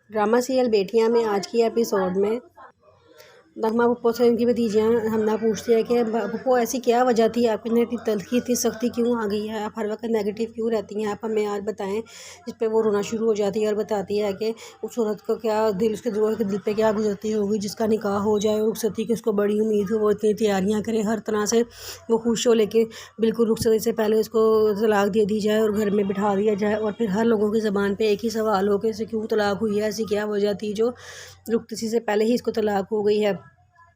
Drama serial बेटियां में आज की एपिसोड में नगमा पप्पो से उनकी भतीजियाँ हमना पूछती है कि पप्पो ऐसी क्या वजह थी, आपके अंदर इतनी तल्खी इतनी सख्ती क्यों आ गई है, आप हर वक्त नेगेटिव क्यों रहती हैं, आप हमें यार बताएं। जिस पे वो रोना शुरू हो जाती है और बताती है कि उस औरत को क्या दिल, उसके दिल पे क्या गुजरती होगी जिसका निकाह हो जाए और रुखसती की उसको बड़ी उम्मीद हो, वो इतनी तैयारियाँ करे हर तरह से वो खुश हो, लेकिन बिल्कुल रुखसती से पहले उसको तलाक दे दी जाए और घर में बिठा दिया जाए। और फिर हर लोगों की ज़बान पे एक ही सवाल हो कि इसे क्यों तलाक हुई है, ऐसी क्या वजह थी जो रुखसती से पहले ही इसको तलाक हो गई है।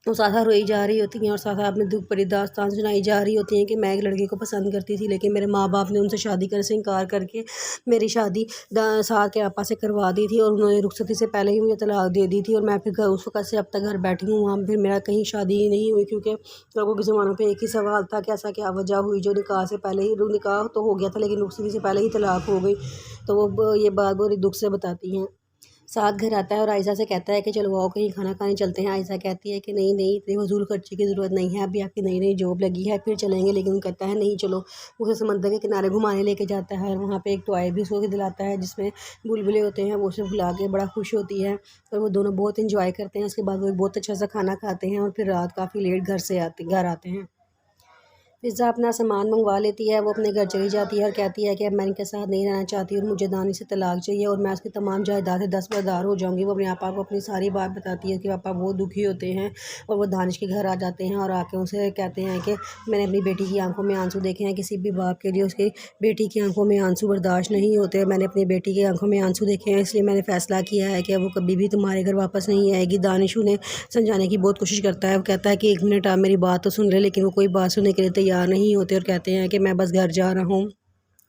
वो साथ रोई जा रही होती हैं और साथ अपने दुख भरी दास्तान सुनाई जा रही होती हैं कि मैं एक लड़के को पसंद करती थी, लेकिन मेरे माँ बाप ने उनसे शादी करने से इनकार करके मेरी शादी साथ के आपा से करवा दी थी और उन्होंने रुखसती से पहले ही मुझे तलाक दे दी थी। और मैं फिर घर उस वक्त से अब तक घर बैठी हूँ, वहाँ फिर मेरा कहीं शादी ही नहीं हुई, क्योंकि लोगों की ज़बानों पे एक ही सवाल था कि ऐसा क्या वजह हुई जो निकाह से पहले ही, निकाह तो हो गया था लेकिन रुखसती से पहले ही तलाक हो गई। तो वो ये बात बड़ी दुख से बताती हैं। साथ घर आता है और आयशा से कहता है कि चलो आओ कहीं खाना खाने चलते हैं। आयशा कहती है कि नहीं नहीं, इतनी फजूल खर्ची की ज़रूरत नहीं है, अभी आपकी नई नई जॉब लगी है, फिर चलेंगे। लेकिन वो कहता है नहीं चलो, उसे समंदर के किनारे घुमाने लेके जाता है और वहाँ पे एक टॉय भी उसको दिलाता है जिसमें बुलबुले होते हैं, वो उसे बुला के बड़ा खुश होती है और वो दोनों बहुत इंजॉय करते हैं। उसके बाद वो बहुत अच्छा सा खाना खाते हैं और फिर रात काफ़ी लेट घर आते हैं। फिज़ा अपना सामान मंगवा लेती है, वो अपने घर चली जाती है और कहती है कि अब मैं इनके साथ नहीं रहना चाहती और मुझे दानिश से तलाक चाहिए और मैं उसकी तमाम जायदाद से दस्तबरदार हो जाऊंगी। वो अपने पापा को अपनी सारी बात बताती है कि पापा बहुत दुखी होते हैं और वो दानिश के घर आ जाते हैं और आके उनसे कहते हैं कि मैंने अपनी बेटी की आंखों में आंसू देखे हैं, किसी भी बाप के लिए उसकी बेटी की आंखों में आंसू बर्दाश्त नहीं होते। मैंने अपनी बेटी की आंखों में आंसू देखे हैं, इसलिए मैंने फ़ैसला किया है कि वो कभी भी तुम्हारे घर वापस नहीं आएगी। दानिश उन्हें समझाने की बहुत कोशिश करता है, वो कहता है कि एक मिनट आप मेरी बात तो सुन ले, लेकिन वो कोई बात सुनने के लिए तैयार नहीं होते और कहते हैं कि मैं बस घर जा रहा हूँ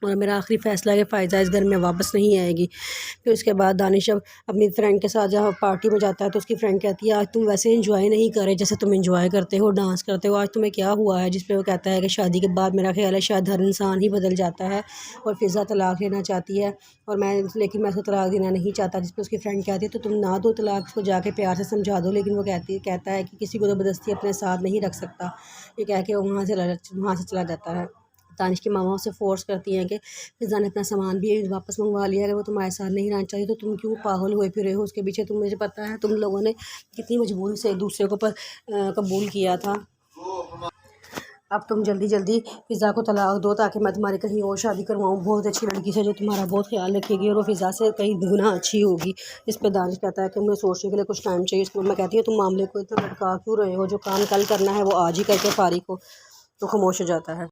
और मेरा आखिरी फ़ैसला है कि फ़ायज़ा इस घर में वापस नहीं आएगी। फिर उसके बाद दानिश अब अपनी फ्रेंड के साथ जहाँ पार्टी में जाता है तो उसकी फ्रेंड कहती है आज तुम वैसे एंजॉय नहीं कर रहे जैसे तुम एंजॉय करते हो, डांस करते हो, आज तुम्हें क्या हुआ है। जिस पे वो कहता है कि शादी के बाद मेरा ख्याल है शायद हर इंसान ही बदल जाता है और फ़िज़ा तलाक लेना चाहती है और लेकिन मैं उसको तलाक देना नहीं चाहता। जिस पर उसकी फ्रेंड कहती है तो तुम ना दो तलाक, उसको जाके प्यार से समझा दो। लेकिन वो कहता है कि किसी को ज़बरदस्ती अपने साथ नहीं रख सकता। ये कह के वो वहाँ से चला जाता है। दानिश की मामा उसे फोर्स करती हैं कि फिज़ा ने अपना सामान भी वापस मंगवा लिया, अगर वो तुम्हारे साथ नहीं रहना चाहिए तो तुम क्यों पागल हुए फिरे हो उसके पीछे। मुझे पता है तुम लोगों ने कितनी मजबूरी से एक दूसरे को कबूल किया था। अब तुम जल्दी जल्दी फ़िज़ा को तलाक दो ताकि मैं तुम्हारी कहीं और शादी करवाऊँ बहुत अच्छी लड़की से जो तुम्हारा बहुत ख्याल रखेगी और वो फ़िज़ा से कई गुना अच्छी होगी। इस पर दानिश कहता है कि मुझे सोचने के लिए कुछ टाइम चाहिए। इसको मैं कहती हूँ तुम मामले को इतना लटका क्यों रहे हो, जो काम कल करना है वो आज ही करके फारिग हो। तो खामोश हो जाता है।